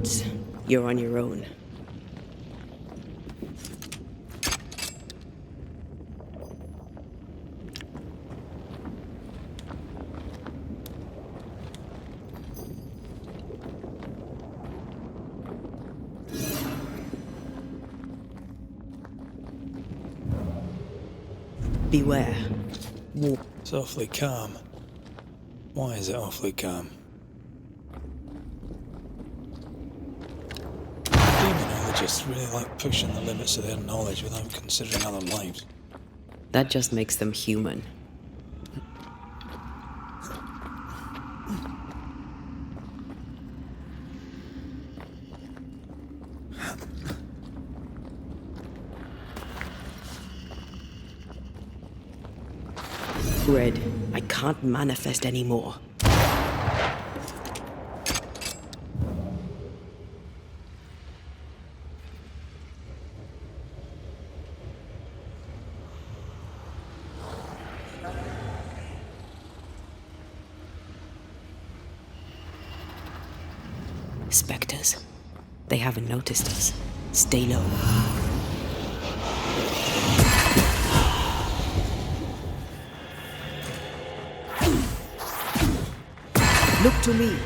woods. You're on your own. Beware. It's awfully calm. Why is it awfully calm? Demonologists really like pushing the limits of their knowledge without considering other lives. That just makes them human. Red, I can't manifest anymore. Spectres. They haven't noticed us. Stay low. Look to me.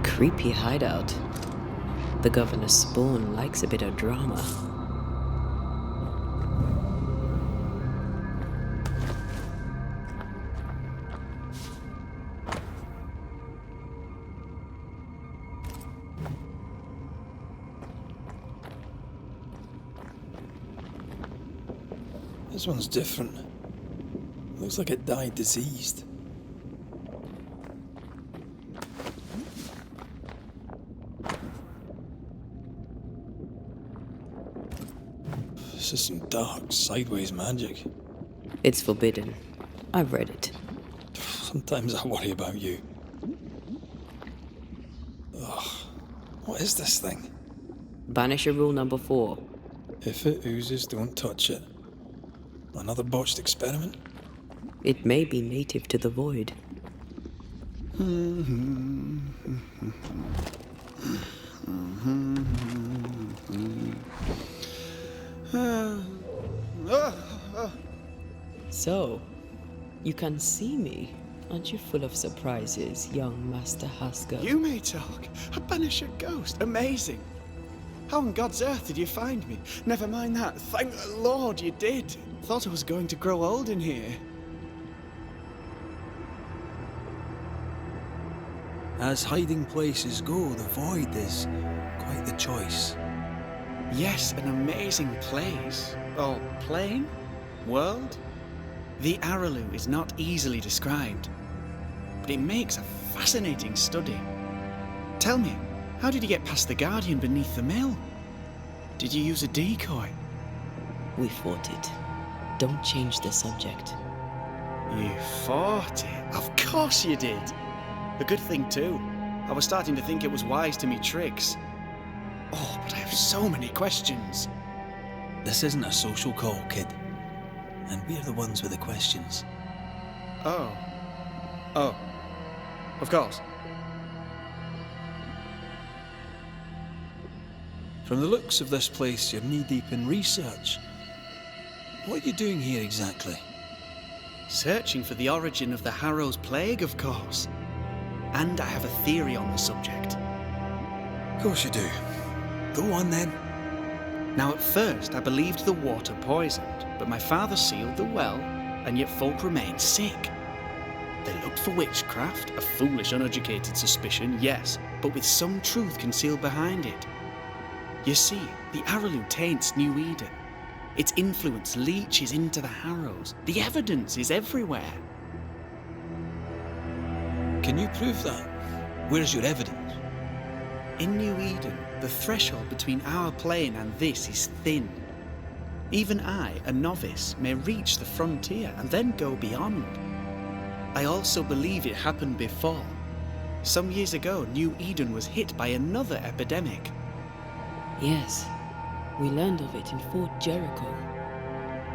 Creepy hideout. The governor's spawn likes a bit of drama. This one's different. Looks like it died diseased. This is some dark, sideways magic. It's forbidden. I've read it. Sometimes I worry about you. Ugh. What is this thing? Banisher rule number 4. If it oozes, don't touch it. Another botched experiment? It may be native to the void. So, you can see me. Aren't you full of surprises, young Master Haskell? You may talk. A Banisher ghost. Amazing. How on God's earth did you find me? Never mind that. Thank the Lord you did. Thought I was going to grow old in here. As hiding places go, the void is quite the choice. Yes, an amazing place. Or plane? World? The Araloo is not easily described, but it makes a fascinating study. Tell me, how did you get past the Guardian beneath the mill? Did you use a decoy? We fought it. Don't change the subject. You fought it? Of course you did. A good thing too. I was starting to think it was wise to me tricks. Oh, but I have so many questions. This isn't a social call, kid. And we're the ones with the questions. Oh. Oh. Of course. From the looks of this place, you're knee-deep in research. What are you doing here exactly? Searching for the origin of the Harrow's plague, of course. And I have a theory on the subject. Of course you do. Go on then. Now, at first, I believed the water poisoned, but my father sealed the well, and yet folk remained sick. They looked for witchcraft, a foolish, uneducated suspicion, yes, but with some truth concealed behind it. You see, the Araloo taints New Eden. Its influence leaches into the Harrows. The evidence is everywhere. Can you prove that? Where's your evidence? In New Eden, the threshold between our plane and this is thin. Even I, a novice, may reach the frontier and then go beyond. I also believe it happened before. Some years ago, New Eden was hit by another epidemic. Yes, we learned of it in Fort Jericho.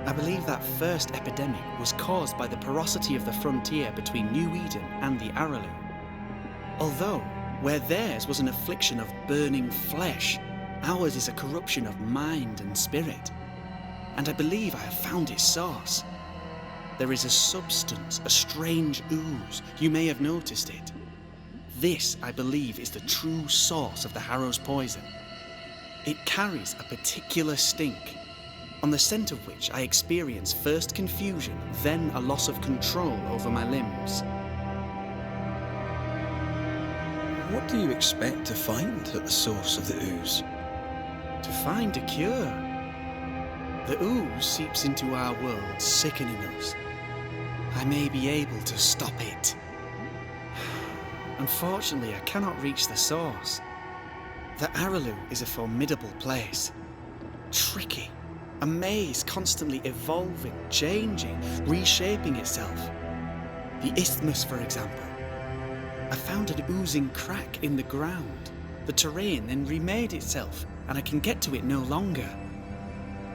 I believe that first epidemic was caused by the porosity of the frontier between New Eden and the Araloo. Although, where theirs was an affliction of burning flesh, ours is a corruption of mind and spirit. And I believe I have found its source. There is a substance, a strange ooze. You may have noticed it. This, I believe, is the true source of the Harrow's poison. It carries a particular stink, on the scent of which I experience first confusion, then a loss of control over my limbs. What do you expect to find at the source of the ooze? To find a cure. The ooze seeps into our world, sickening us. I may be able to stop it. Unfortunately, I cannot reach the source. The Araloo is a formidable place. Tricky. A maze constantly evolving, changing, reshaping itself. The isthmus, for example. I found an oozing crack in the ground. The terrain then remade itself, and I can get to it no longer.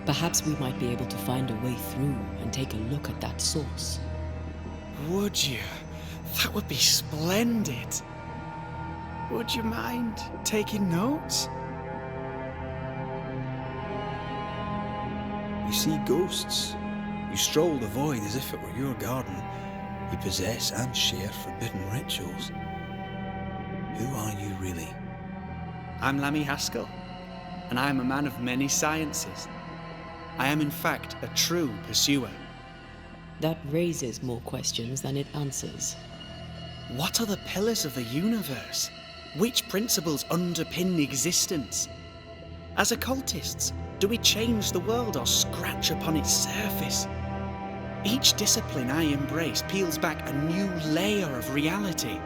Perhaps we might be able to find a way through and take a look at that source. Would you? That would be splendid. Would you mind taking notes? You see ghosts. You stroll the void as if it were your garden. You possess and share forbidden rituals. Who are you really? I'm Lammy Haskell, and I am a man of many sciences. I am in fact a true pursuer. That raises more questions than it answers. What are the pillars of the universe? Which principles underpin existence? As occultists, do we change the world or scratch upon its surface? Each discipline I embrace peels back a new layer of reality.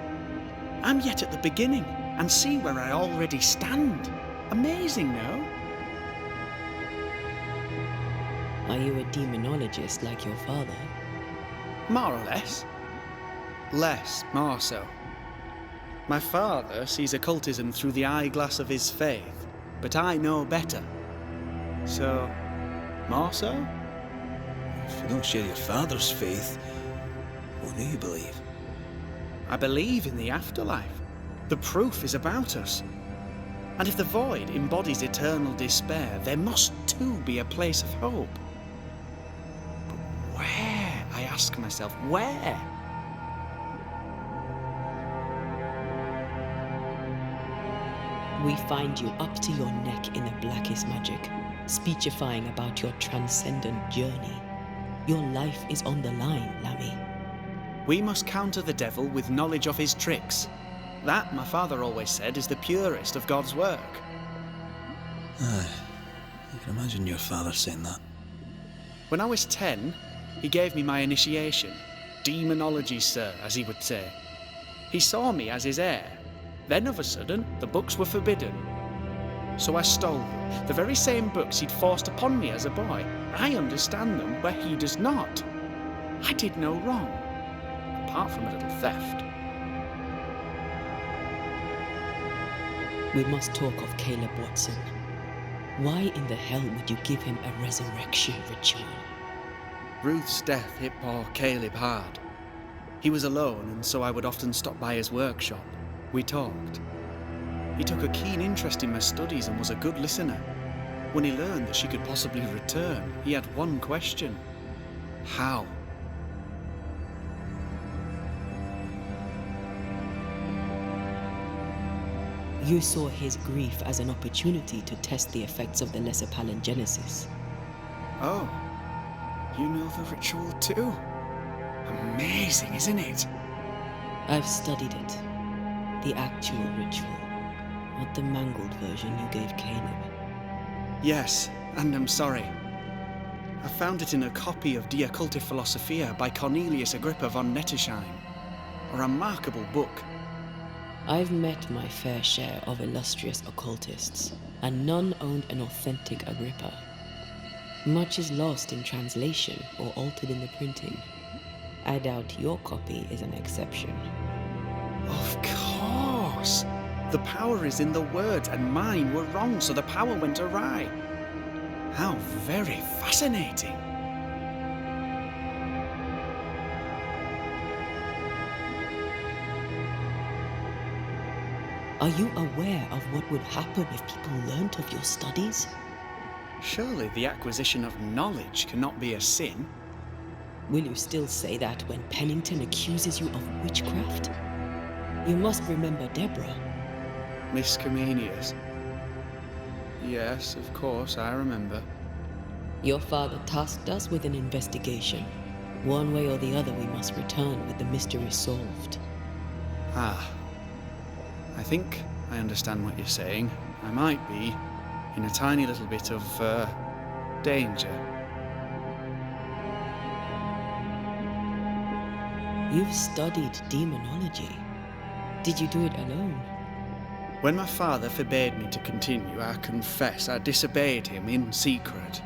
I'm yet at the beginning and see where I already stand. Amazing, no? Are you a demonologist like your father? More or less. Less, more so. My father sees occultism through the eyeglass of his faith, but I know better. So, more so? If you don't share your father's faith, what do you believe? I believe in the afterlife. The proof is about us. And if the void embodies eternal despair, there must too be a place of hope. But where, I ask myself, where? We find you up to your neck in the blackest magic, speechifying about your transcendent journey. Your life is on the line, Lammy. We must counter the devil with knowledge of his tricks. That, my father always said, is the purest of God's work. Aye, I can imagine your father saying that. When I was 10, he gave me my initiation. Demonology, sir, as he would say. He saw me as his heir. Then, of a sudden, the books were forbidden. So I stole them, the very same books he'd forced upon me as a boy. I understand them where he does not. I did no wrong, apart from a little theft. We must talk of Caleb Watson. Why in the hell would you give him a resurrection ritual? Ruth's death hit poor Caleb hard. He was alone, and so I would often stop by his workshop. We talked. He took a keen interest in my studies and was a good listener. When he learned that she could possibly return, he had one question. How? You saw his grief as an opportunity to test the effects of the lesser palingenesis. Oh, you know the ritual too? Amazing, isn't it? I've studied it. The actual ritual, not the mangled version you gave Caleb. Yes, and I'm sorry. I found it in a copy of Die Occulte Philosophia by Cornelius Agrippa von Nettesheim. A remarkable book. I've met my fair share of illustrious occultists, and none owned an authentic Agrippa. Much is lost in translation or altered in the printing. I doubt your copy is an exception. Of course! The power is in the words, and mine were wrong, so the power went awry. How very fascinating! Are you aware of what would happen if people learnt of your studies? Surely the acquisition of knowledge cannot be a sin. Will you still say that when Pennington accuses you of witchcraft? You must remember Deborah. Miss Comenius. Yes, of course, I remember. Your father tasked us with an investigation. One way or the other, we must return with the mystery solved. Ah. I think I understand what you're saying. I might be in a tiny little bit of, danger. You've studied demonology. Did you do it alone? When my father forbade me to continue, I confess I disobeyed him in secret.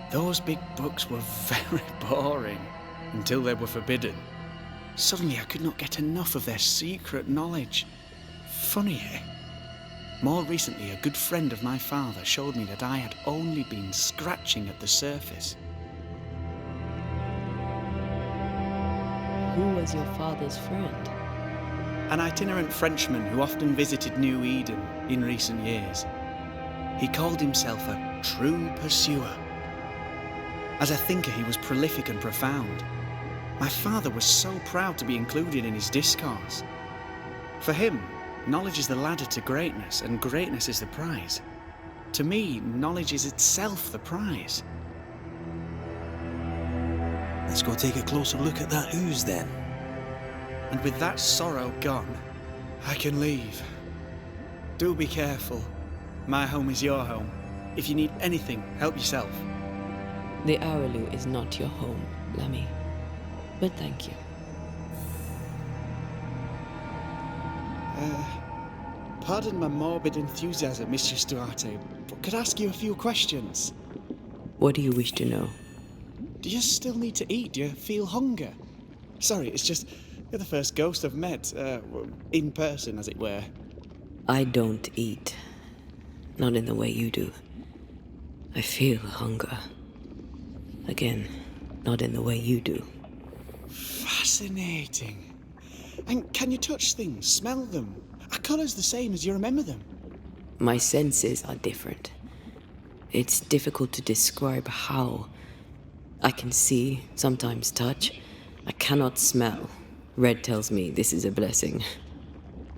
Those big books were very boring until they were forbidden. Suddenly I could not get enough of their secret knowledge. Funny, eh? More recently, a good friend of my father showed me that I had only been scratching at the surface. Who was your father's friend? An itinerant Frenchman who often visited New Eden in recent years. He called himself a true pursuer. As a thinker, he was prolific and profound. My father was so proud to be included in his discourse. For him, knowledge is the ladder to greatness, and greatness is the prize. To me, knowledge is itself the prize. Let's go take a closer look at that ooze then. And with that sorrow gone, I can leave. Do be careful. My home is your home. If you need anything, help yourself. The Araloo is not your home, Lammy. But thank you. Pardon my morbid enthusiasm, Mistress Duarte, but could I ask you a few questions? What do you wish to know? Do you still need to eat? Do you feel hunger? Sorry, it's just you're the first ghost I've met, in person, as it were. I don't eat. Not in the way you do. I feel hunger. Again, not in the way you do. Fascinating. And can you touch things, smell them? Are colours the same as you remember them? My senses are different. It's difficult to describe how. I can see, sometimes touch. I cannot smell. Red tells me this is a blessing.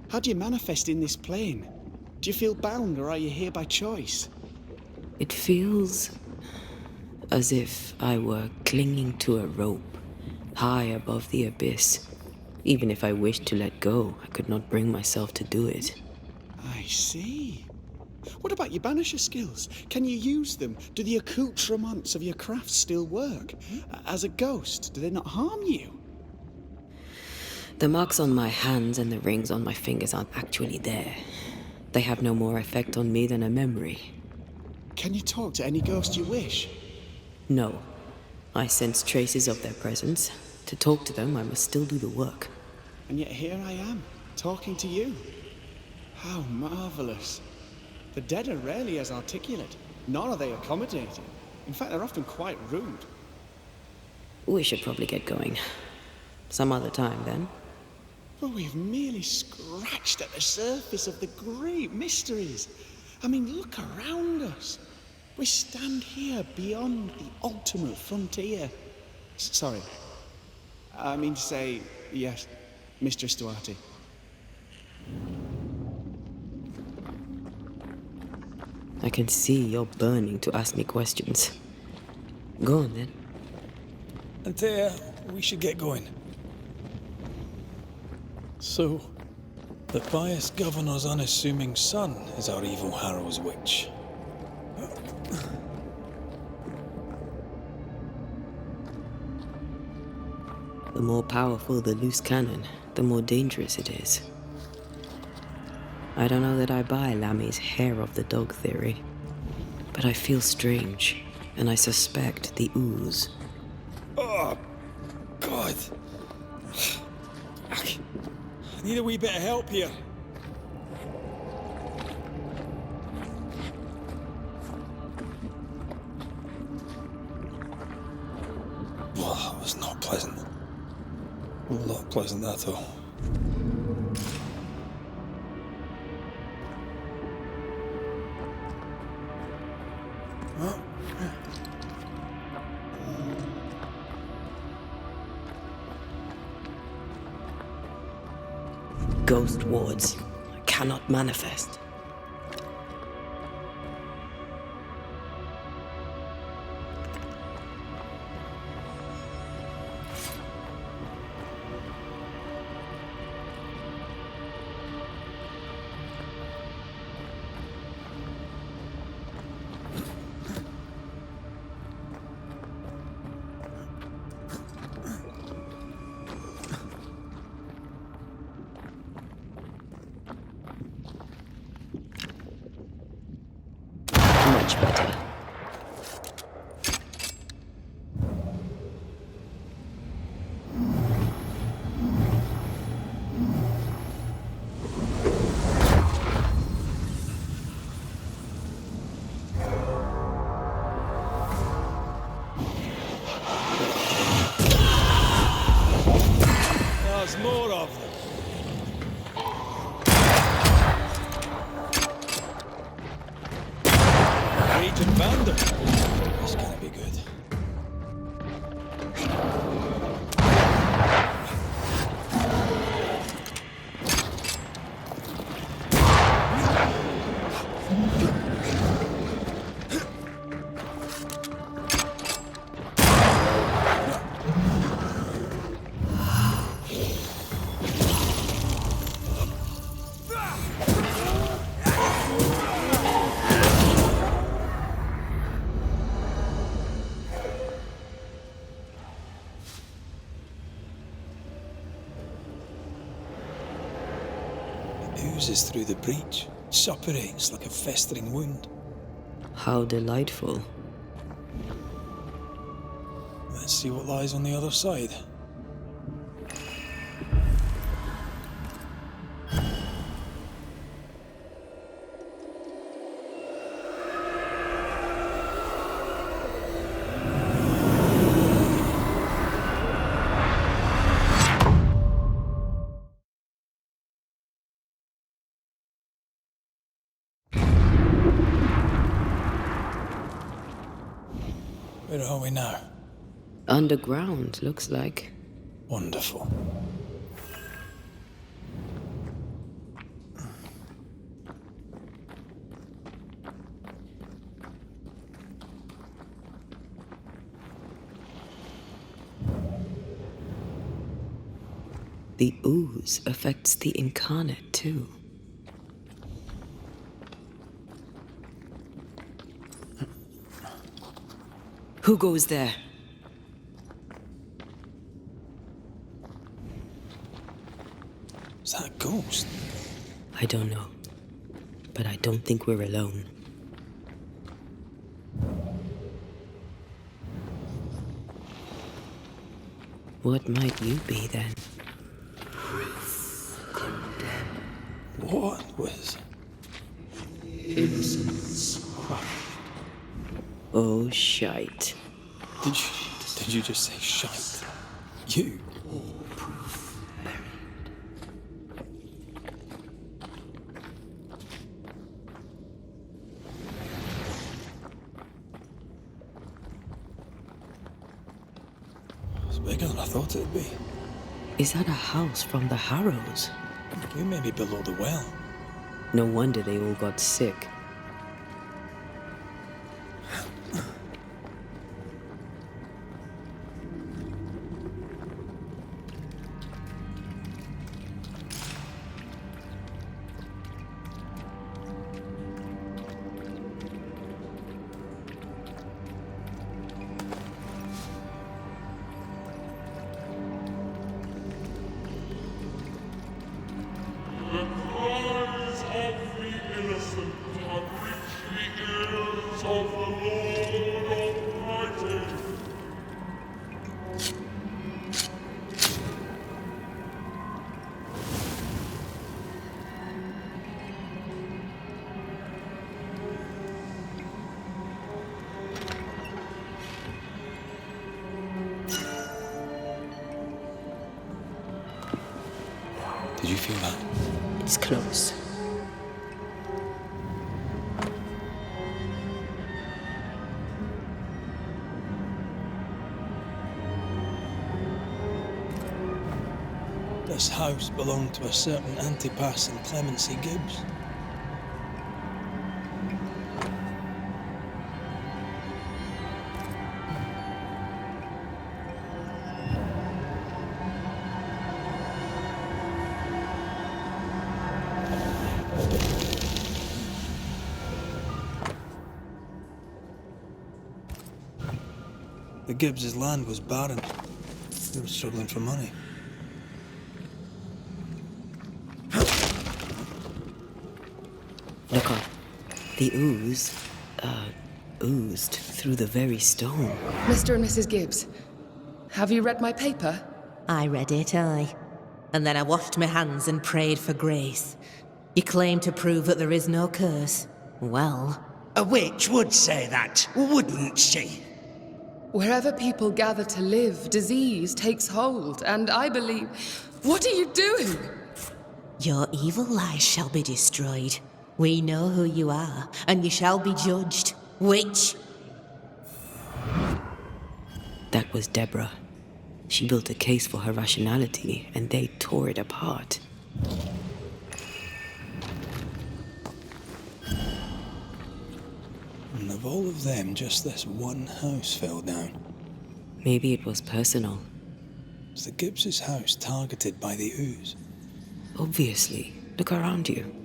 How do you manifest in this plane? Do you feel bound, or are you here by choice? It feels as if I were clinging to a rope, high above the abyss. Even if I wished to let go, I could not bring myself to do it. I see. What about your Banisher skills? Can you use them? Do the accoutrements of your craft still work? As a ghost, do they not harm you? The marks on my hands and the rings on my fingers aren't actually there. They have no more effect on me than a memory. Can you talk to any ghost you wish? No. I sense traces of their presence. To talk to them, I must still do the work. And yet here I am, talking to you. How marvelous. The dead are rarely as articulate, nor are they accommodating. In fact, they're often quite rude. We should probably get going. Some other time, then. But we've merely scratched at the surface of the great mysteries. I mean, look around us. We stand here beyond the ultimate frontier. Sorry. I mean to say, yes, Mistress Duarte. I can see you're burning to ask me questions. Go on, then. Antea, we should get going. So, the pious governor's unassuming son is our evil Harrow's witch. The more powerful the loose cannon, the more dangerous it is. I don't know that I buy Lammy's hair of the dog theory, but I feel strange, and I suspect the ooze. Oh, God. I need a wee bit of help here. Well, that was not pleasant. Not pleasant at all. Ghost wards. I cannot manifest. Much better. There's more of them. Agent Vander. This gonna be good. Oozes through the breach, suppurates like a festering wound. How delightful. Let's see what lies on the other side. Where are we now? Underground, looks like. Wonderful. The ooze affects the incarnate too. Who goes there? Is that a ghost? I don't know. But I don't think we're alone. What might you be then? What was... Innocence. Oh, shite. Did you just say shite? You? It's bigger than I thought it'd be. Is that a house from the Harrows? We may be below the well. No wonder they all got sick. Did you feel that? It's close. This house belonged to a certain Antipas and Clemency Gibbs. The Gibbs' land was barren. They were struggling for money. Look up. The ooze, oozed through the very stone. Mr. and Mrs. Gibbs, have you read my paper? I read it, aye. And then I washed my hands and prayed for grace. You claim to prove that there is no curse. Well... A witch would say that, wouldn't she? Wherever people gather to live, disease takes hold, and I believe... What are you doing? Your evil lies shall be destroyed. We know who you are, and you shall be judged. Witch! That was Deborah. She built a case for her rationality, and they tore it apart. And of all of them, just this one house fell down. Maybe it was personal. Was the Gibbs' house targeted by the ooze? Obviously. Look around you.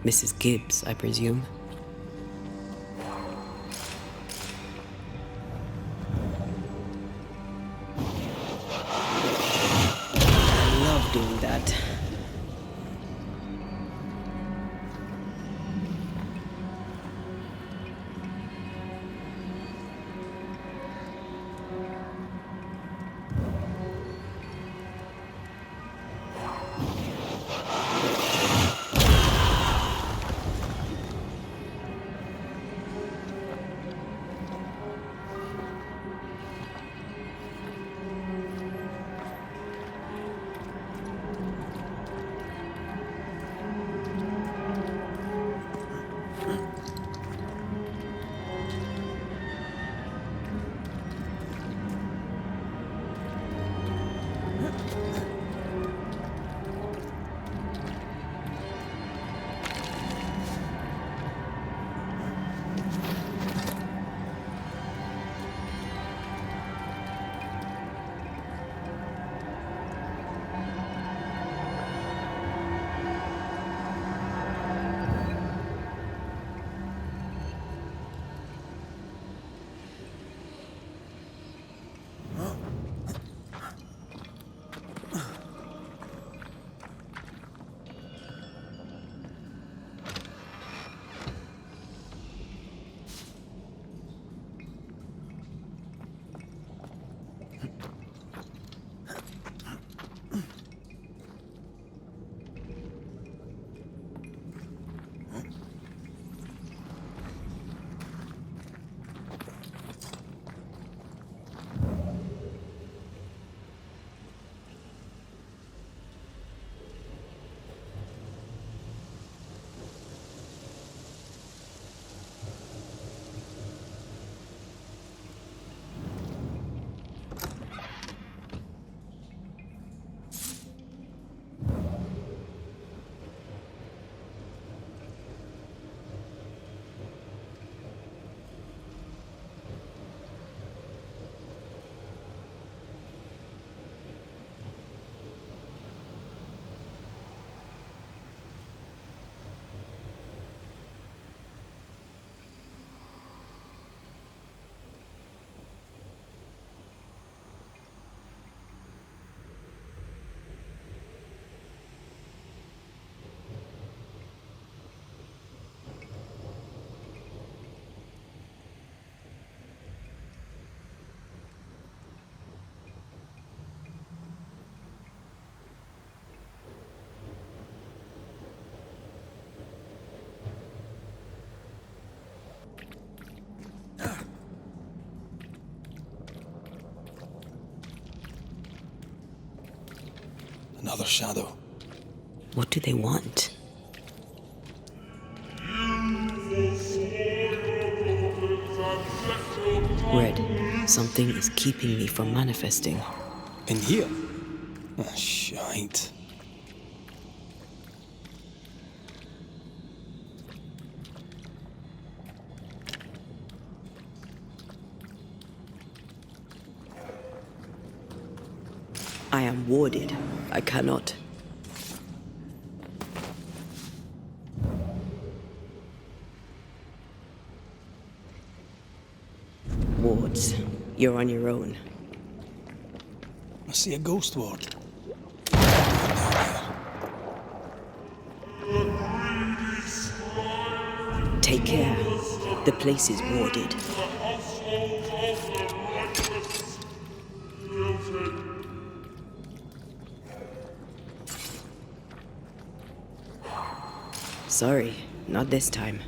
Mrs. Gibbs, I presume. I love doing that. Another shadow. What do they want? Red, something is keeping me from manifesting. In here? Ah, shite. I am warded. I cannot. Wards, you're on your own. I see a ghost ward. Take care. The place is warded. Sorry, not this time.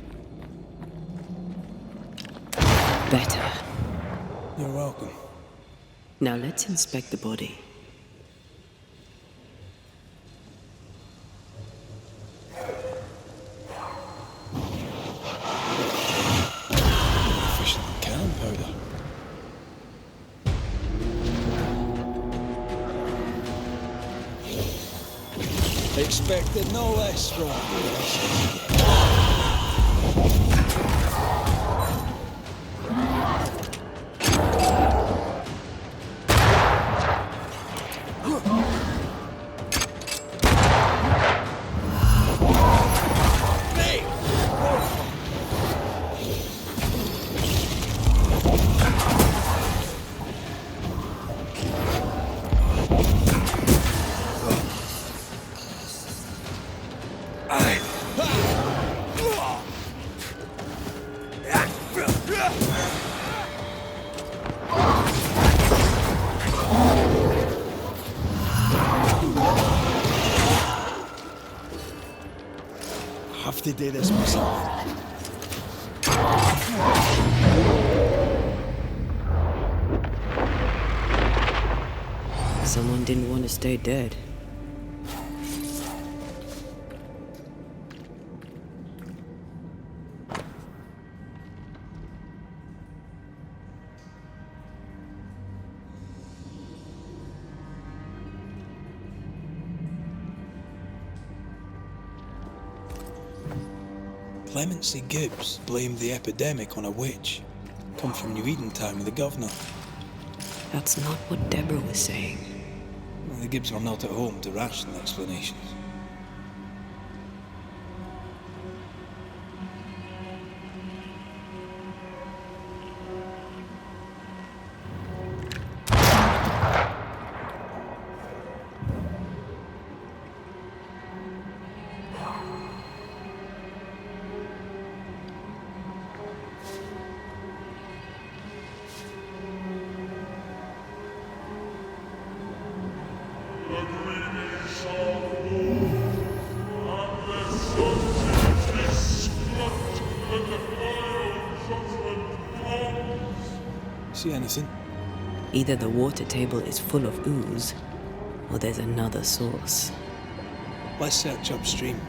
Better. You're welcome. Now let's inspect the body. Efficient cannon powder. Expected no less from I have to do this myself. Someone didn't want to stay dead. Clemency Gibbs blamed the epidemic on a witch. Come from New Eden Town with the governor. That's not what Deborah was saying. Well, the Gibbs were not at home to ration explanations. See anything? Either the water table is full of ooze, or there's another source. Let's search upstream.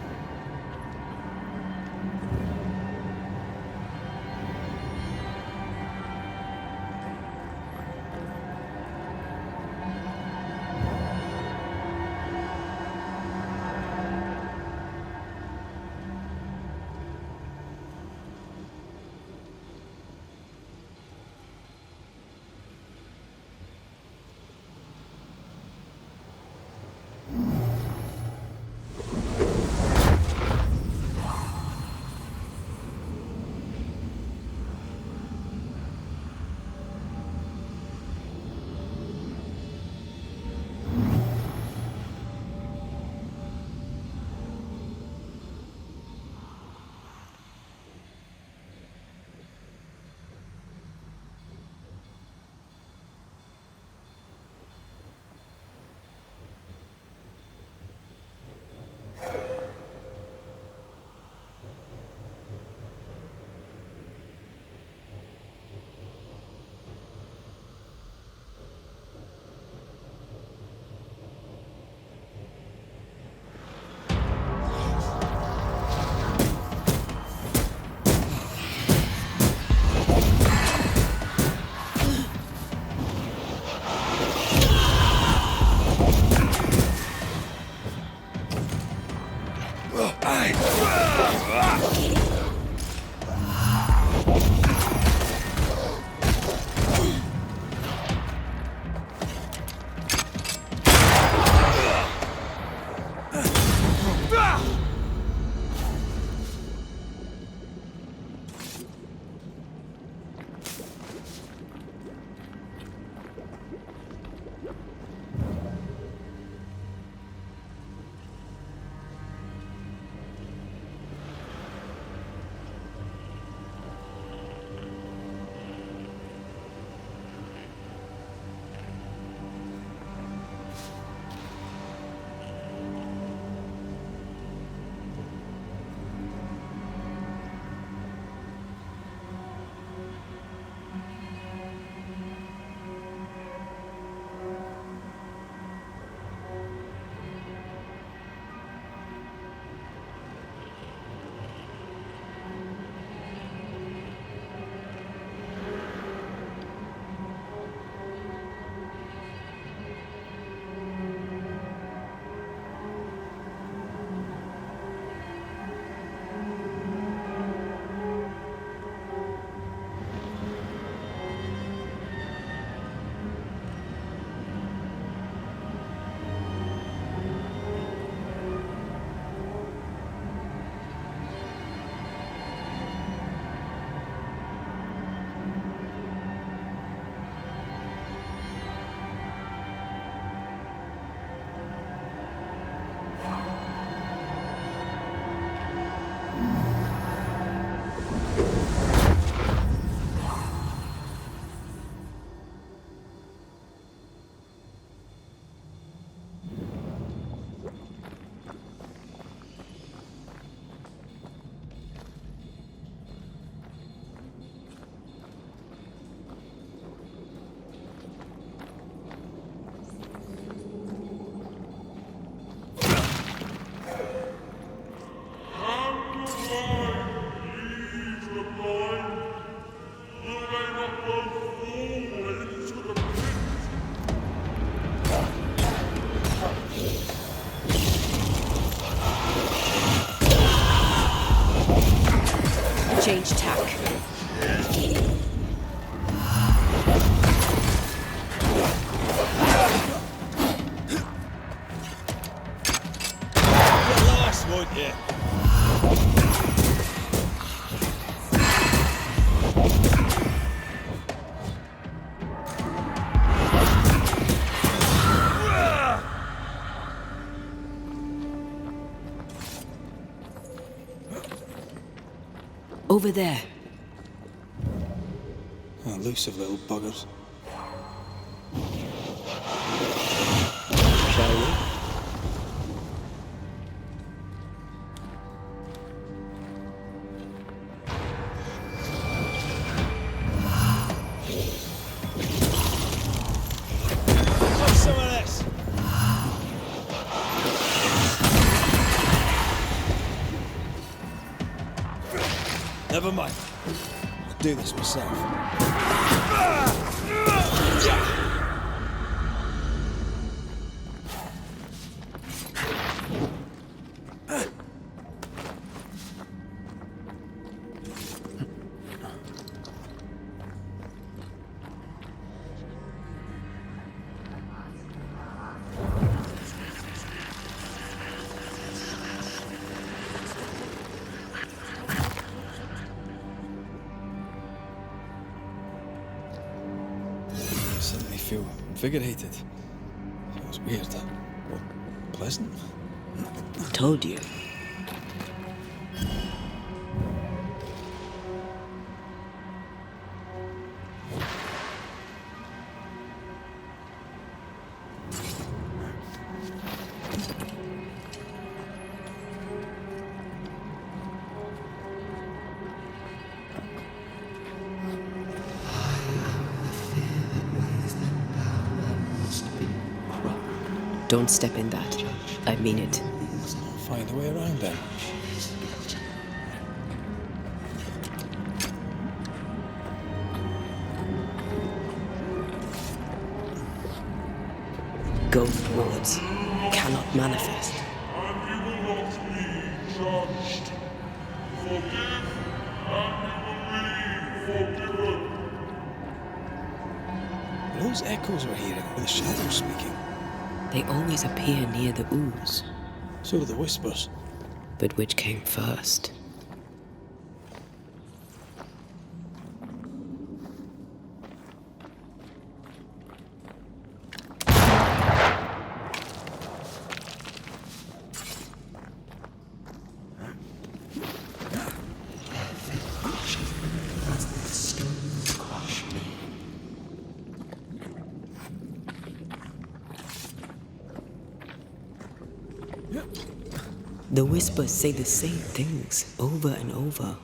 Change tack. Last, won't you? Over there. Elusive little buggers. Shall we? Have some of this! Never mind. I'll do this myself. I feel invigorated. Feels weird. Well, pleasant. Told you. Don't step in that. I mean it. Let's not find a way around then. Ghost words cannot manifest. And you will not be judged. Forgive, and you will be forgiven. Are those echoes we're hearing, or the shadows speaking? They always appear near the ooze. So do the whispers. But which came first? The whispers say the same things over and over.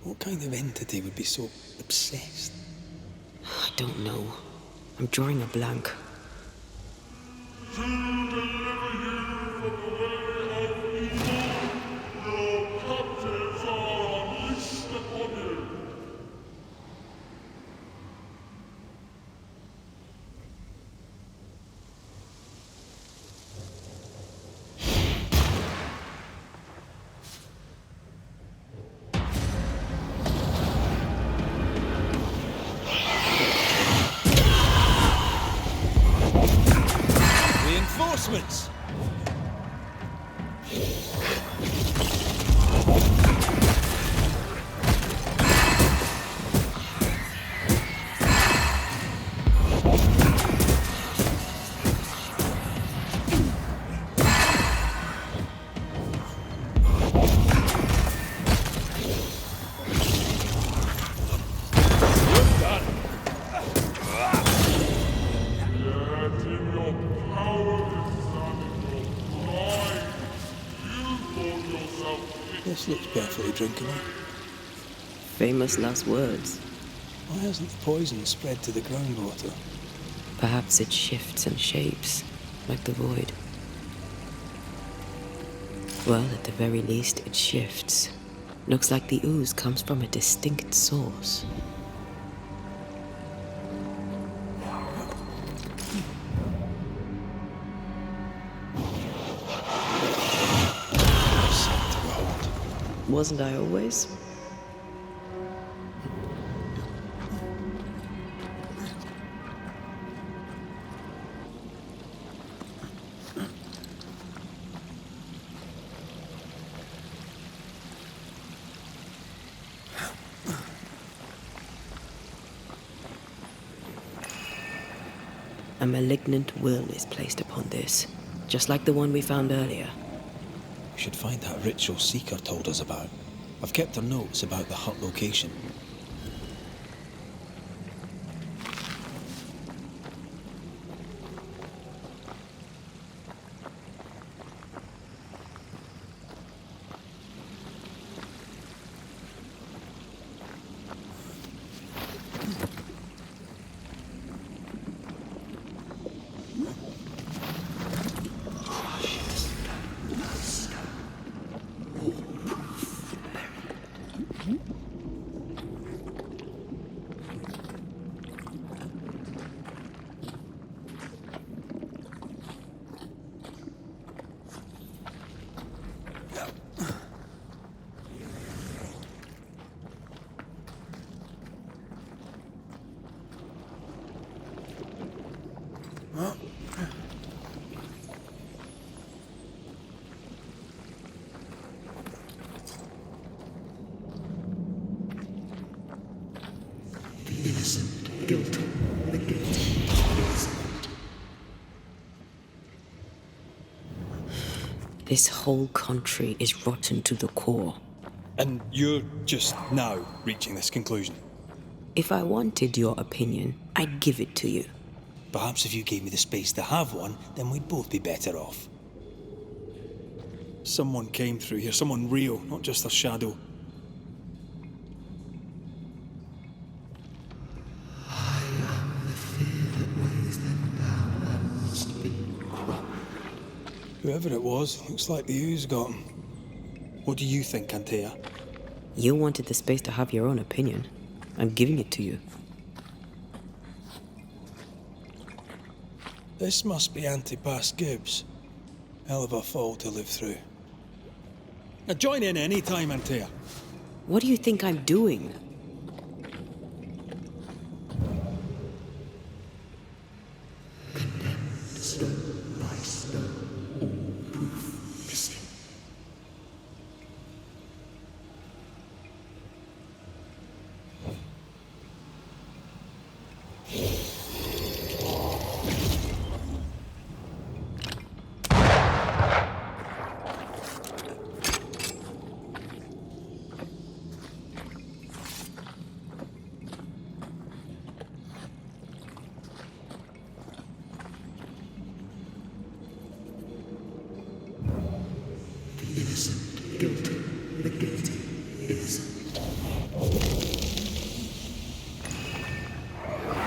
What kind of entity would be so obsessed? I don't know. I'm drawing a blank. To deliver you from the way of evil, your captives are unleashed upon you. Reinforcements! This looks perfectly drinkable. Famous last words. Why hasn't the poison spread to the groundwater? Perhaps it shifts and shapes, like the void. Well, at the very least, it shifts. Looks like the ooze comes from a distinct source. Wasn't I always? A malignant will is placed upon this, just like the one we found earlier. We should find that ritual Seeker told us about. I've kept her notes about the hut location. This whole country is rotten to the core. And you're just now reaching this conclusion? If I wanted your opinion, I'd give it to you. Perhaps if you gave me the space to have one, then we'd both be better off. Someone came through here, someone real, not just a shadow. Whoever it was, looks like the ooze got him. What do you think, Antea? You wanted the space to have your own opinion. I'm giving it to you. This must be Antipas Gibbs. Hell of a fall to live through. Now join in any time, Antea. What do you think I'm doing?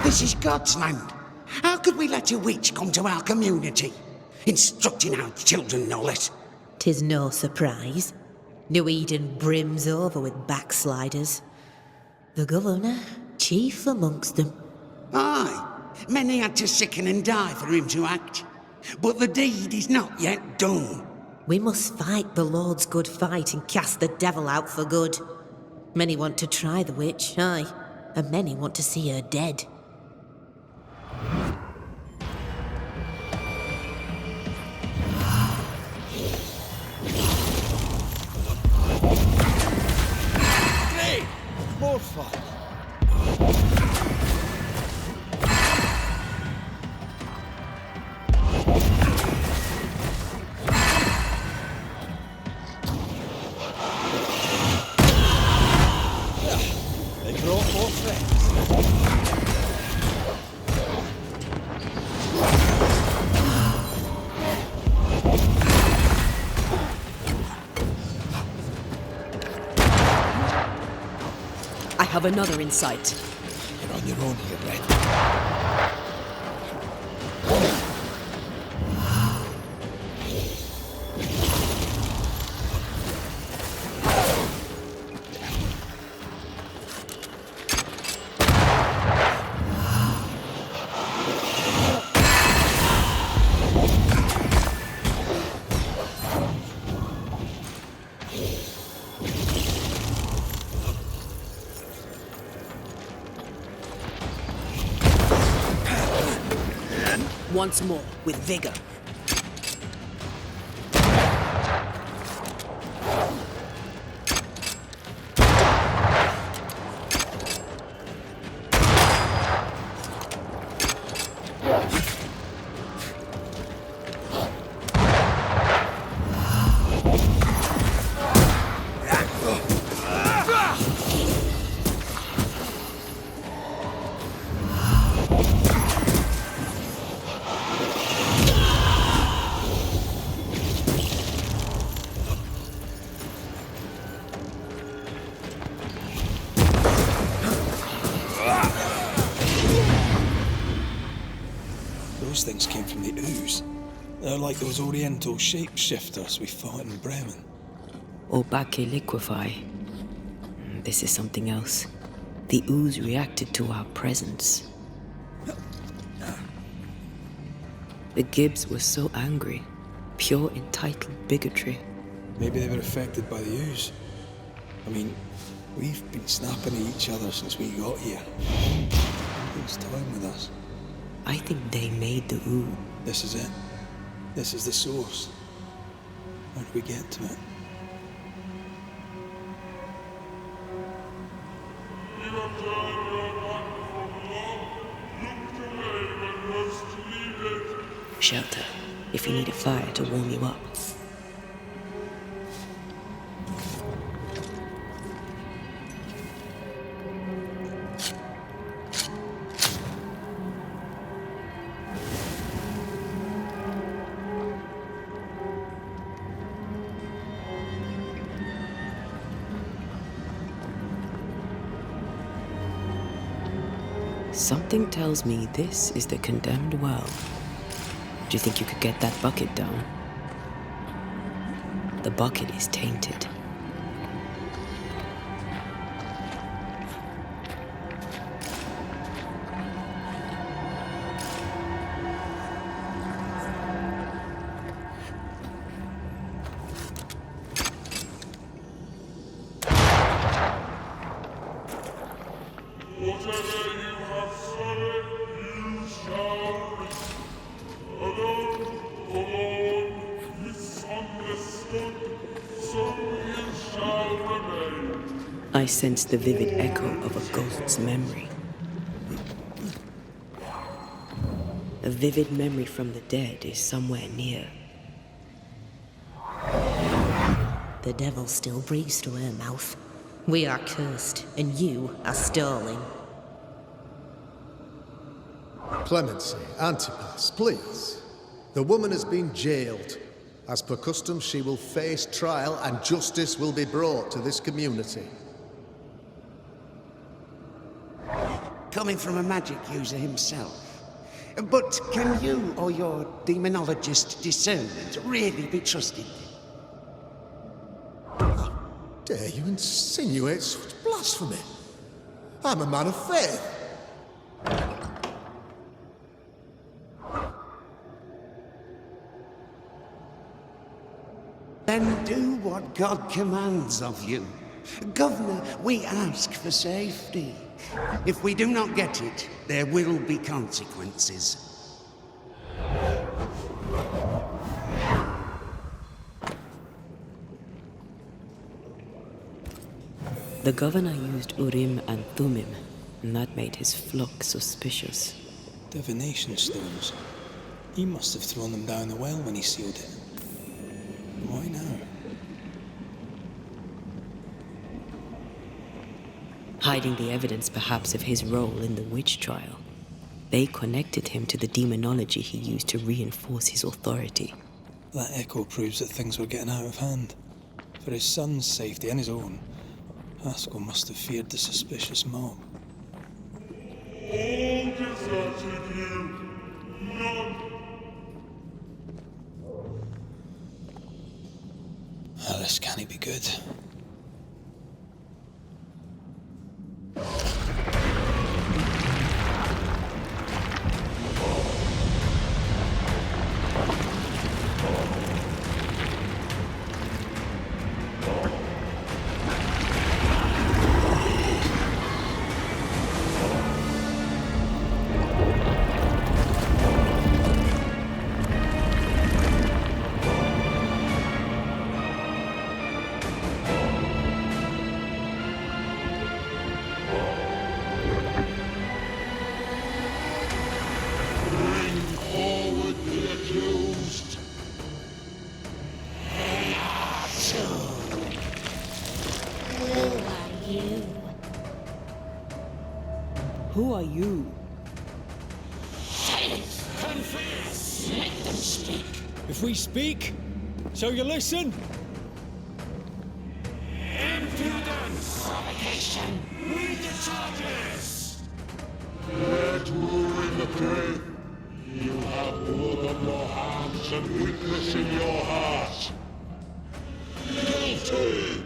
This is God's land. How could we let a witch come to our community? Instructing our children, no less. 'Tis no surprise. New Eden brims over with backsliders. The governor, chief amongst them. Aye, many had to sicken and die for him to act. But the deed is not yet done. We must fight the Lord's good fight and cast the devil out for good. Many want to try the witch, aye, and many want to see her dead. Hey! More fun! They brought more friends. I have another in sight. You're on your own here, Red. Once more, with vigor. those things came from the ooze. They're like those oriental shapeshifters we fought in Bremen. Or Bacche liquefy. This is something else. The ooze reacted to our presence. The Gibbs were so angry. Pure entitled bigotry. Maybe they were affected by the ooze. I mean, we've been snapping at each other since we got here. Who's toying with us? I think they made the ooze. This is it. This is the source. How do we get to it? You have turned your back from love, looked away when most needed. Shelter, if you need a fire to warm you up. Something tells me this is the condemned well. Do you think you could get that bucket down? The bucket is tainted. Whatever you have sown, you shall reap. Alone, forlorn, misunderstood, so you shall remain. I sense the vivid echo of a ghost's memory. A vivid memory from the dead is somewhere near. The devil still breathes through her mouth. We are cursed, and you are stalling. Clemency, Antipas, please. The woman has been jailed. As per custom, she will face trial and justice will be brought to this community. Coming from a magic user himself. But can you or your demonologist discernment really be trusted? Dare you insinuate such blasphemy? I'm a man of faith. Then do what God commands of you. Governor, we ask for safety. If we do not get it, there will be consequences. The governor used Urim and Thummim, and that made his flock suspicious. Divination stones. He must have thrown them down the well when he sealed it. Why now? Hiding the evidence perhaps of his role in the witch trial. They connected him to the demonology he used to reinforce his authority. That echo proves that things were getting out of hand. For his son's safety and his own, Haskell must have feared the suspicious mob. All deserted you, none. Oh, this can't be good. Who are you? Confess! Let them speak! If we speak, shall you listen? Impudence! Provocation! Read the charges! Let Urim appear. You have ignorance and weakness in your heart. Guilty!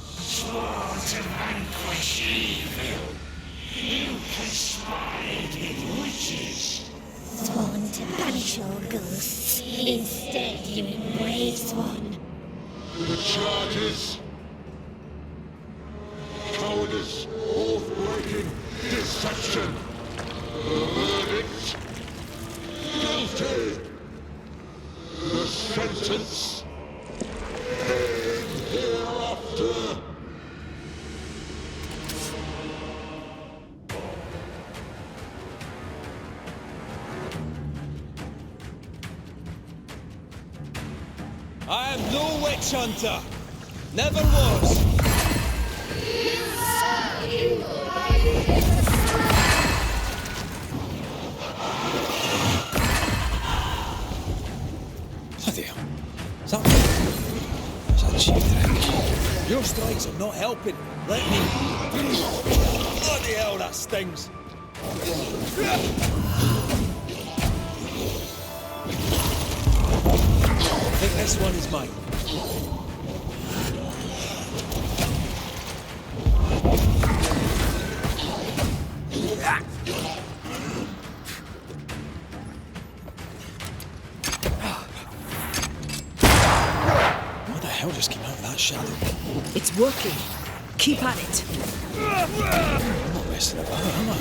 Swore to vanquish evil. You conspired with witches. Sworn to banish all ghosts. Instead, you embrace one. The charges: cowardice, oath-breaking, deception. The verdict: guilty. The sentence: pain hereafter. I am no witch hunter. Never was. Bloody hell. Is that me? Is that cheap trick? Your strikes are not helping. Let me. Bloody hell, that stings. I think this one is mine. What the hell just came out of that shadow? It's working. Keep at it. I'm not messing about, am I?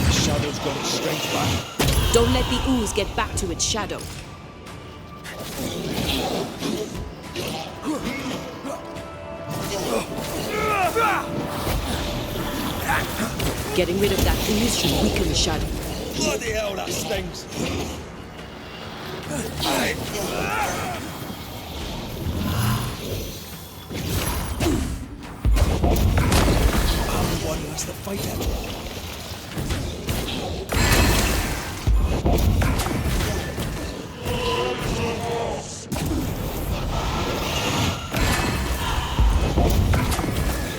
The shadow's got its strength back. Don't let the ooze get back to its shadow. Getting rid of that ooze should weaken the shadow. Bloody hell, that stings. I'm the one who has to fight it.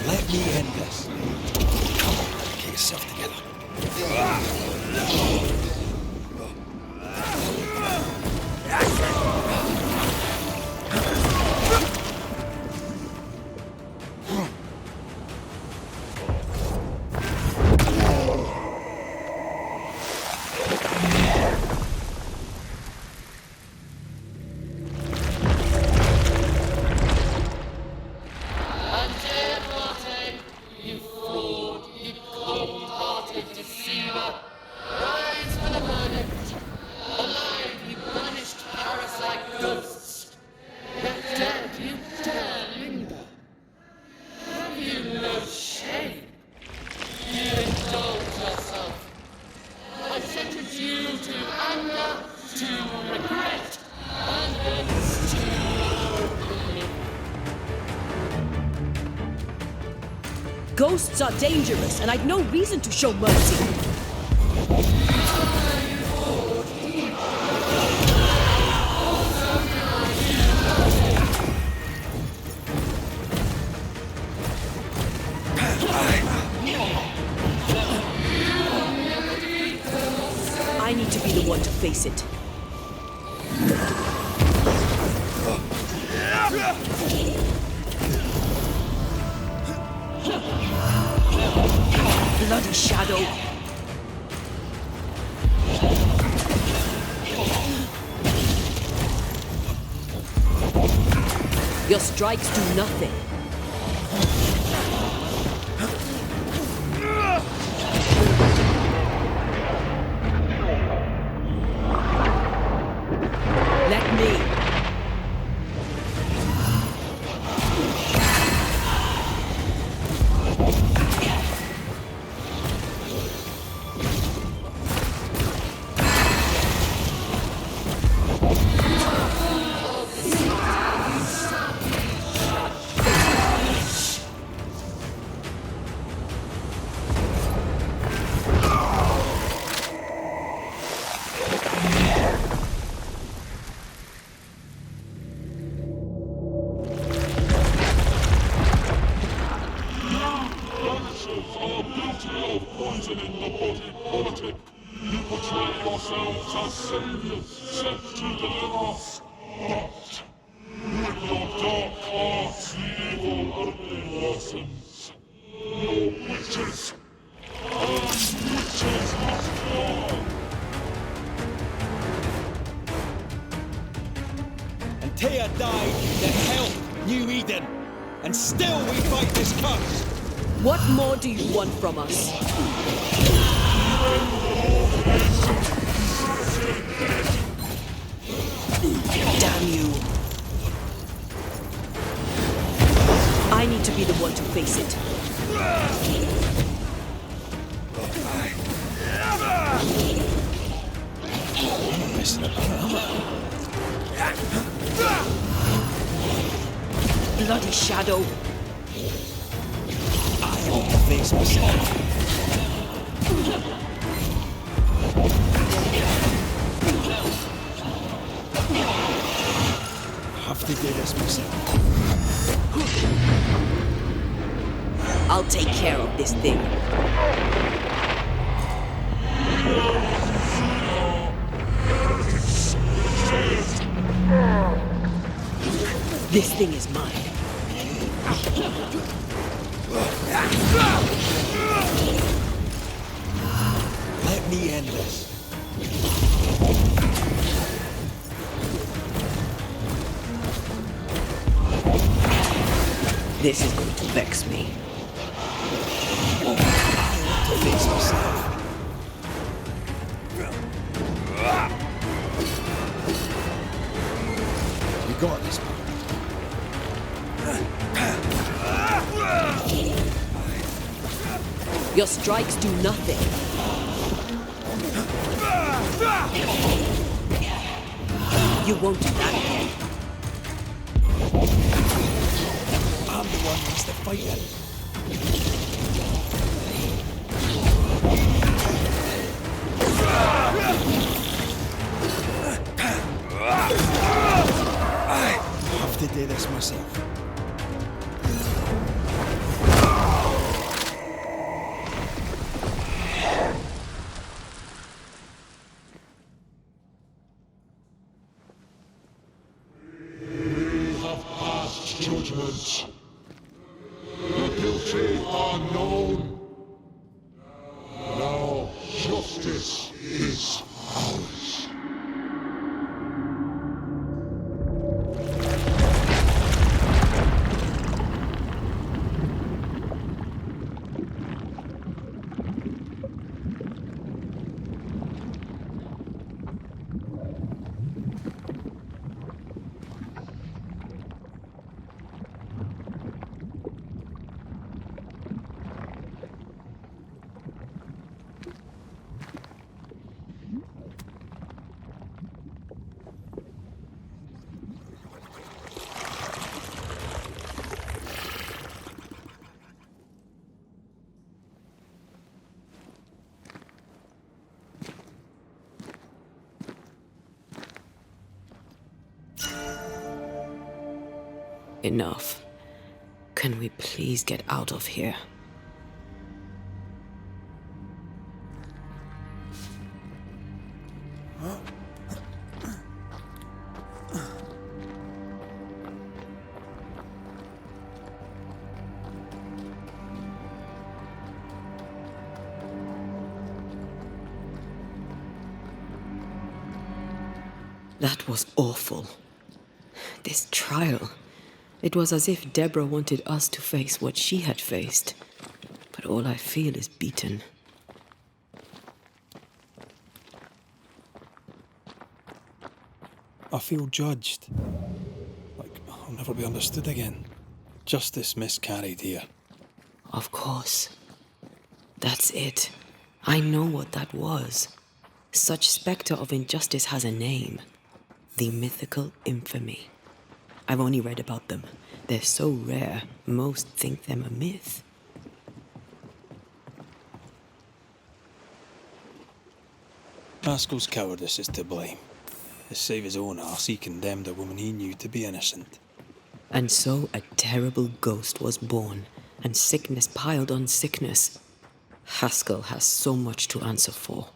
Let me end this. Come on, get yourself together. Ghosts are dangerous, and I'd no reason to show mercy. I need to be the one to face it. Bloody shadow! Your strikes do nothing. Let me. poison in the body politic. You portray yourselves as saviors sent to deliver us. But with your dark arts, the evil only worsens. Your witches and witches must fall. And Tia died to help New Eden. And still we fight this curse. What more do you want from us? Damn you. I need to be the one to face it. Bloody shadow. I want to face myself. I have to do this myself. I'll take care of this thing. This thing is mine. Let me end this. This is going to vex me. I want to face myself. You got this, man. Your strikes do nothing. You won't do that again. I'm the one who has to fight it. I have to do this myself. Judgment. The guilty are known. Now justice is ours. Enough. Can we please get out of here? That was awful. This trial. It was as if Deborah wanted us to face what she had faced. But all I feel is beaten. I feel judged. Like I'll never be understood again. Justice miscarried here. Of course. That's it. I know what that was. Such spectre of injustice has a name. The mythical infamy. I've only read about them. They're so rare, most think them a myth. Pascal's cowardice is to blame. To save his own arse, he condemned a woman he knew to be innocent. And so a terrible ghost was born, and sickness piled on sickness. Haskell has so much to answer for.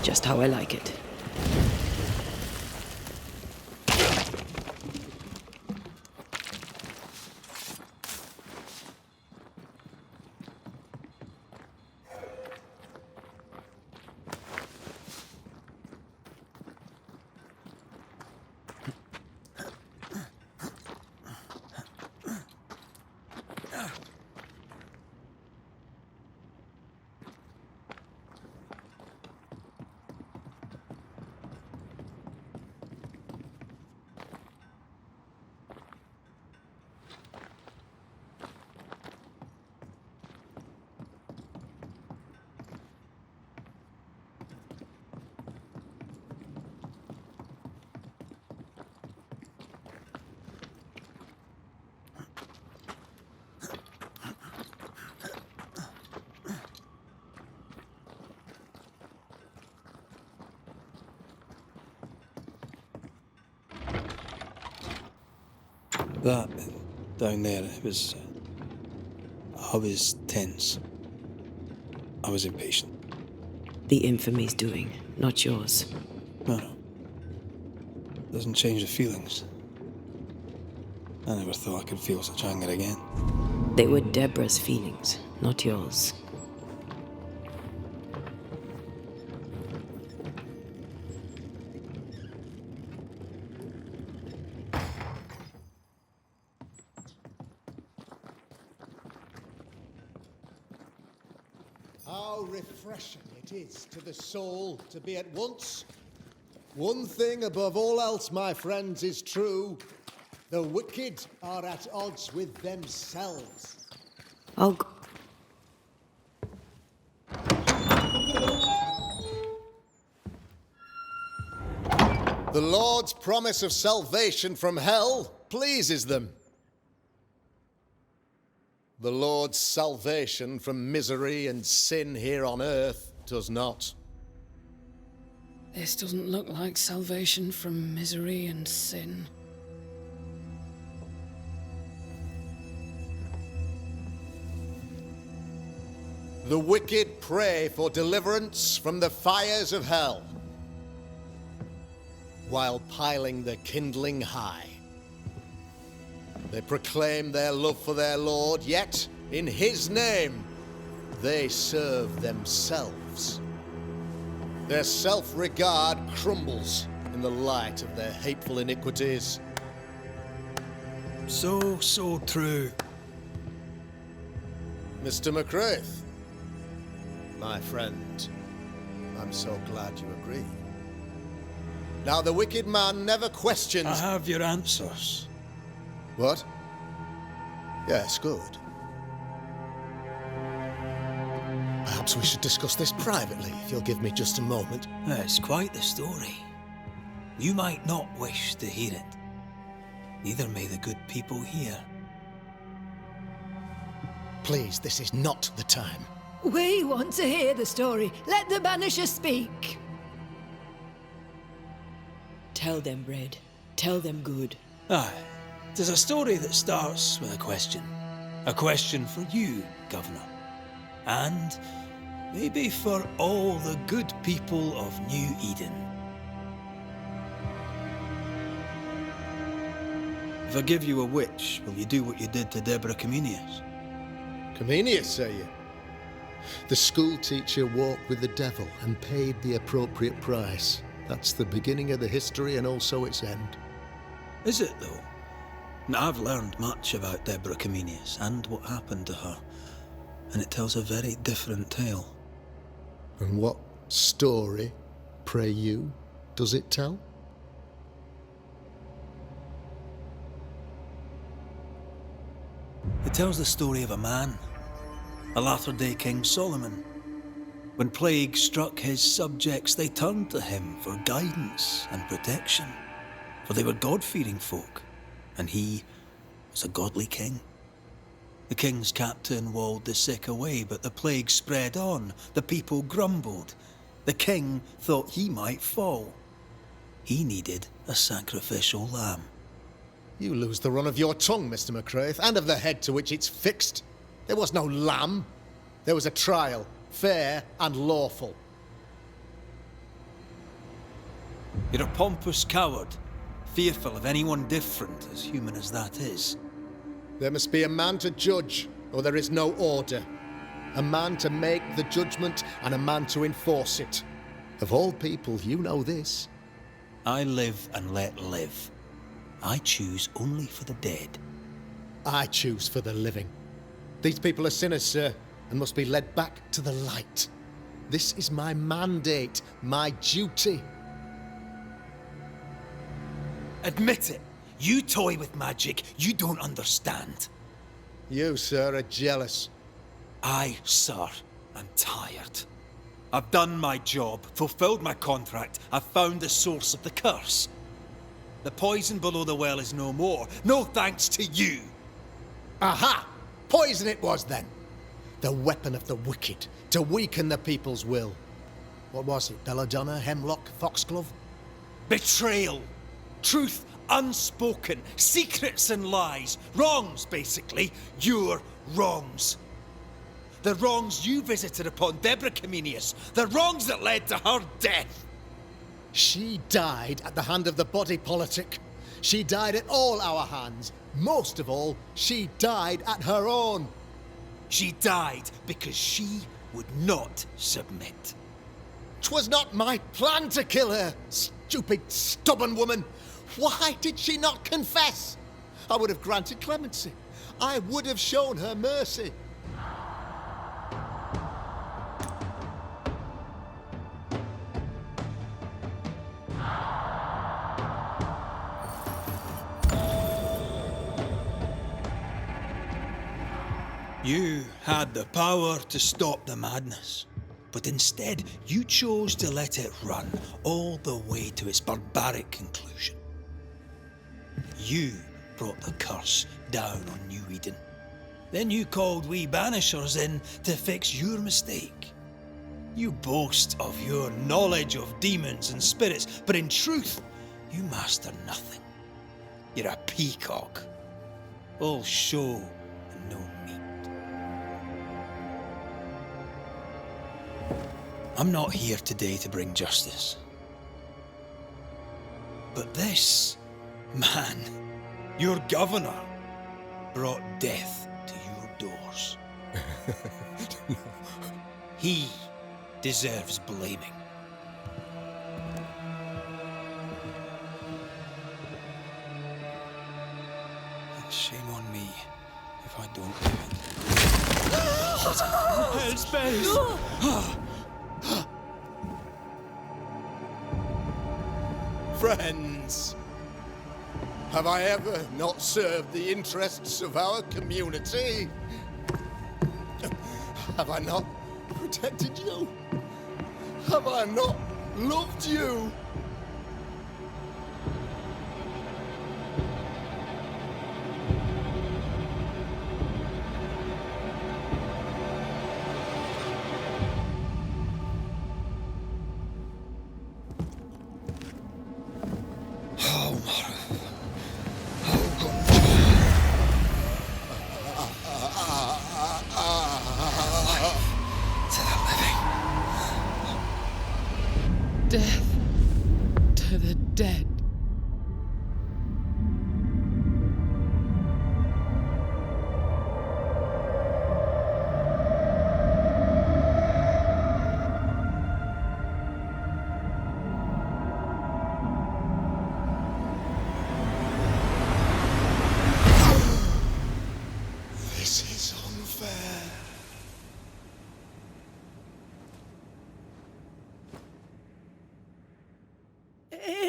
Just how I like it. That down there, I was tense. I was impatient. The infamy's doing, not yours. No. Doesn't change the feelings. I never thought I could feel such anger again. They were Deborah's feelings, not yours. How refreshing it is to the soul to be at once. One thing above all else, my friends, is true. The wicked are at odds with themselves. I'll go. The Lord's promise of salvation from hell pleases them. The Lord's salvation from misery and sin here on earth does not. This doesn't look like salvation from misery and sin. The wicked pray for deliverance from the fires of hell, while piling the kindling high. They proclaim their love for their Lord, yet in his name they serve themselves. Their self-regard crumbles in the light of their hateful iniquities. So true. Mr. McCraith, my friend, I'm so glad you agree. Now, the wicked man never questions... I have your answers. What? Yes, good. Perhaps we should discuss this privately, if you'll give me just a moment. It's quite the story. You might not wish to hear it. Neither may the good people here. Please, this is not the time. We want to hear the story. Let the Banisher speak. Tell them, Red. Tell them good. Aye. There's a story that starts with a question. A question for you, Governor. And maybe for all the good people of New Eden. If I give you a witch, will you do what you did to Deborah Comenius? Comenius, say you? The school teacher walked with the devil and paid the appropriate price. That's the beginning of the history and also its end. Is it, though? I've learned much about Deborah Comenius and what happened to her, and it tells a very different tale. And what story, pray you, does it tell? It tells the story of a man, a latter-day King Solomon. When plague struck his subjects, they turned to him for guidance and protection, for they were God-fearing folk, and he was a godly king. The king's captain walled the sick away, but the plague spread on. The people grumbled. The king thought he might fall. He needed a sacrificial lamb. You lose the run of your tongue, Mr. McCraith, and of the head to which it's fixed. There was no lamb. There was a trial, fair and lawful. You're a pompous coward, fearful of anyone different, as human as that is. There must be a man to judge, or there is no order. A man to make the judgment, and a man to enforce it. Of all people, you know this. I live and let live. I choose only for the dead. I choose for the living. These people are sinners, sir, and must be led back to the light. This is my mandate, my duty. Admit it. You toy with magic you don't understand. You, sir, are jealous. I, sir, am tired. I've done my job, fulfilled my contract. I've found the source of the curse. The poison below the well is no more. No thanks to you. Aha! Poison it was then. The weapon of the wicked, to weaken the people's will. What was it? Belladonna, hemlock, foxglove? Betrayal. Truth unspoken. Secrets and lies. Wrongs, basically. Your wrongs. The wrongs you visited upon Deborah Comenius. The wrongs that led to her death. She died at the hand of the body politic. She died at all our hands. Most of all, she died at her own. She died because she would not submit. 'Twas not my plan to kill her, stupid, stubborn woman. Why did she not confess? I would have granted clemency. I would have shown her mercy. You had the power to stop the madness, but instead you chose to let it run all the way to its barbaric conclusion. You brought the curse down on New Eden. Then you called we Banishers in to fix your mistake. You boast of your knowledge of demons and spirits, but in truth, you master nothing. You're a peacock, all show and no meat. I'm not here today to bring justice. But this man, your governor, brought death to your doors. He deserves blaming. And shame on me if I don't do it. Hell's bells! Friends, have I ever not served the interests of our community? Have I not protected you? Have I not loved you? Death to the dead.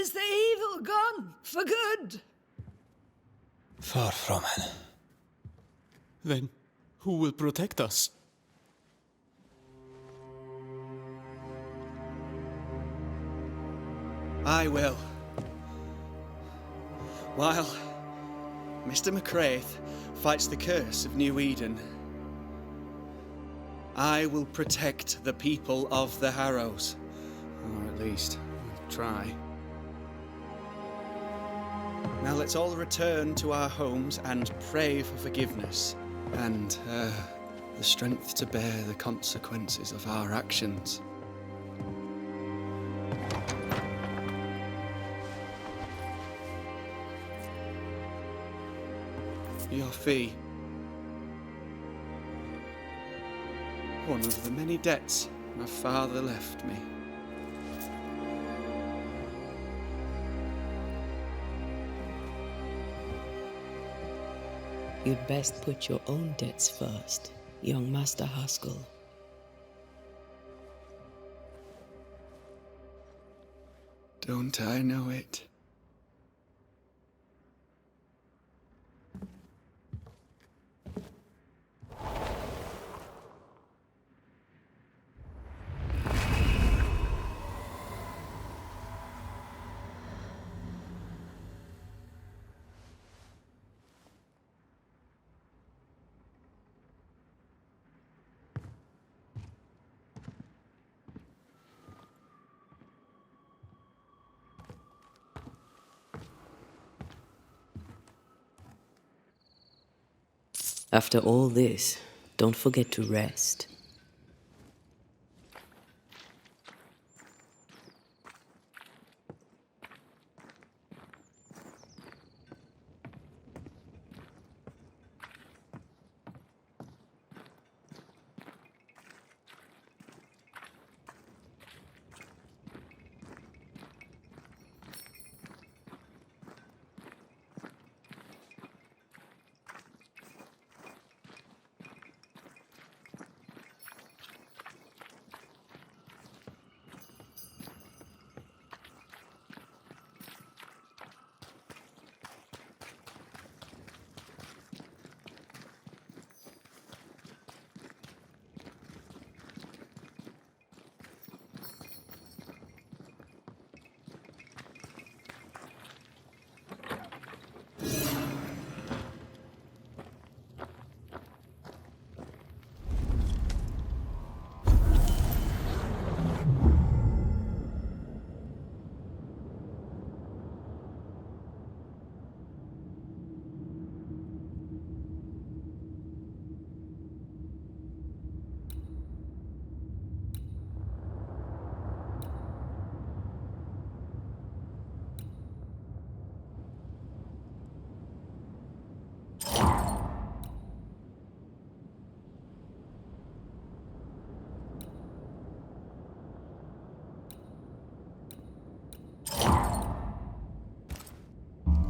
Is the evil gone for good? Far from it. Then who will protect us? I will. While Mr. McCraith fights the curse of New Eden, I will protect the people of the Harrows. Or at least, try. Now let's all return to our homes and pray for forgiveness and the strength to bear the consequences of our actions. Your fee. One of the many debts my father left me. You'd best put your own debts first, young Master Haskell. Don't I know it? After all this, don't forget to rest.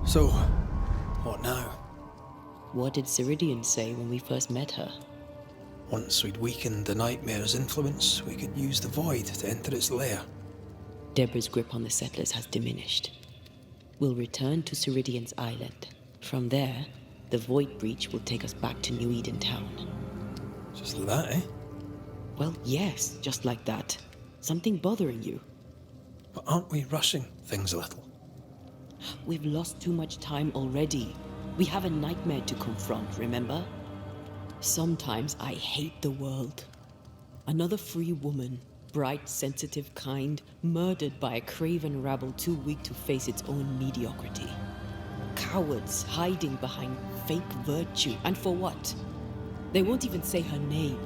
So, what now? What did Ceridian say when we first met her? Once we'd weakened the Nightmare's influence, we could use the Void to enter its lair. Deborah's grip on the settlers has diminished. We'll return to Ceridian's island. From there, the Void Breach will take us back to New Eden Town. Just like that, eh? Well, yes, just like that. Something bothering you? But aren't we rushing things a little? We've lost too much time already. We have a nightmare to confront, remember? Sometimes I hate the world. Another free woman, bright, sensitive, kind, murdered by a craven rabble too weak to face its own mediocrity. Cowards hiding behind fake virtue, and for what? They won't even say her name.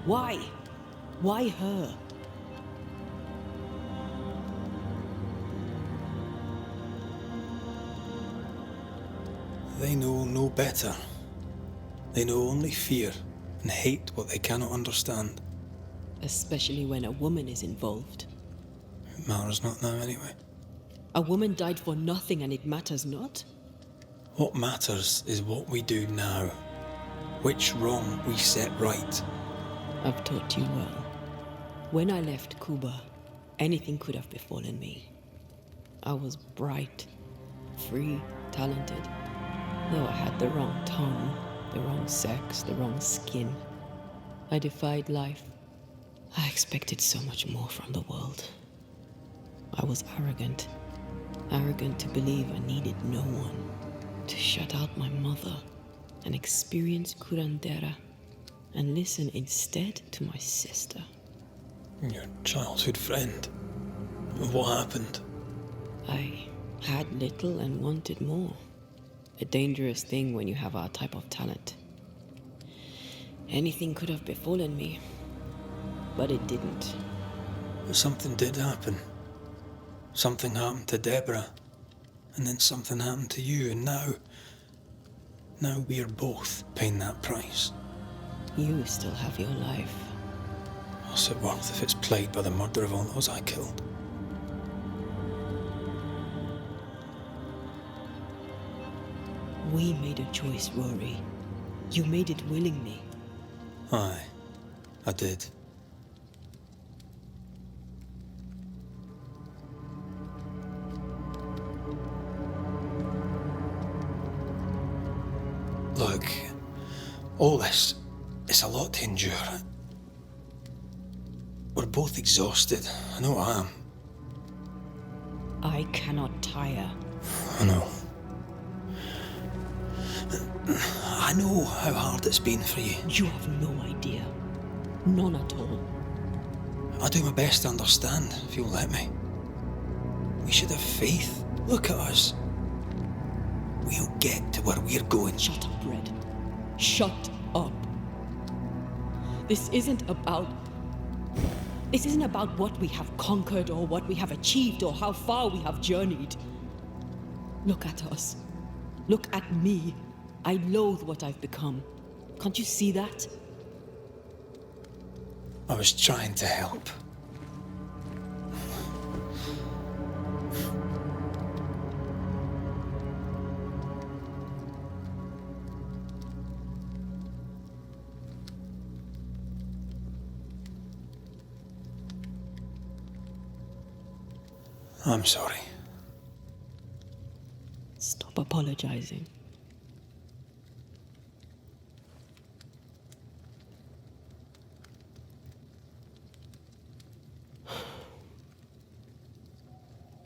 Why? Why her? They know no better. They know only fear and hate what they cannot understand. Especially when a woman is involved. It matters not now anyway. A woman died for nothing and it matters not? What matters is what we do now. Which wrong we set right. I've taught you well. When I left Cuba, anything could have befallen me. I was bright, free, talented. Though I had the wrong tongue, the wrong sex, the wrong skin. I defied life. I expected so much more from the world. I was arrogant. Arrogant to believe I needed no one. To shut out my mother and experience curandera and listen instead to my sister. Your childhood friend. What happened? I had little and wanted more. A dangerous thing when you have our type of talent. Anything could have befallen me, but it didn't. But something did happen. Something happened to Deborah, and then something happened to you, and now we're both paying that price. You still have your life. What's it worth if it's plagued by the murder of all those I killed? We made a choice, Rory. You made it willingly. Aye, I did. Look, all this, it's a lot to endure. We're both exhausted. I know I am. I cannot tire. I know. I know how hard it's been for you. You have no idea. None at all. I'll do my best to understand, if you'll let me. We should have faith. Look at us. We'll get to where we're going. Shut up, Red. Shut up. This isn't about what we have conquered or what we have achieved or how far we have journeyed. Look at us. Look at me. I loathe what I've become. Can't you see that? I was trying to help. I'm sorry. Stop apologizing.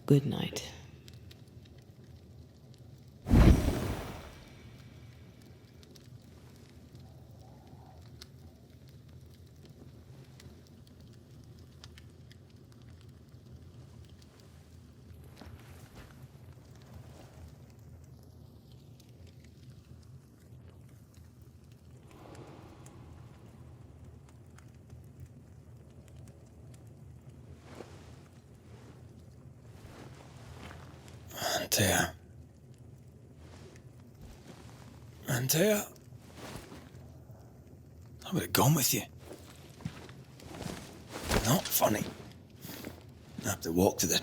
Good night. Antea, I would have gone with you. Not funny. I have to walk to the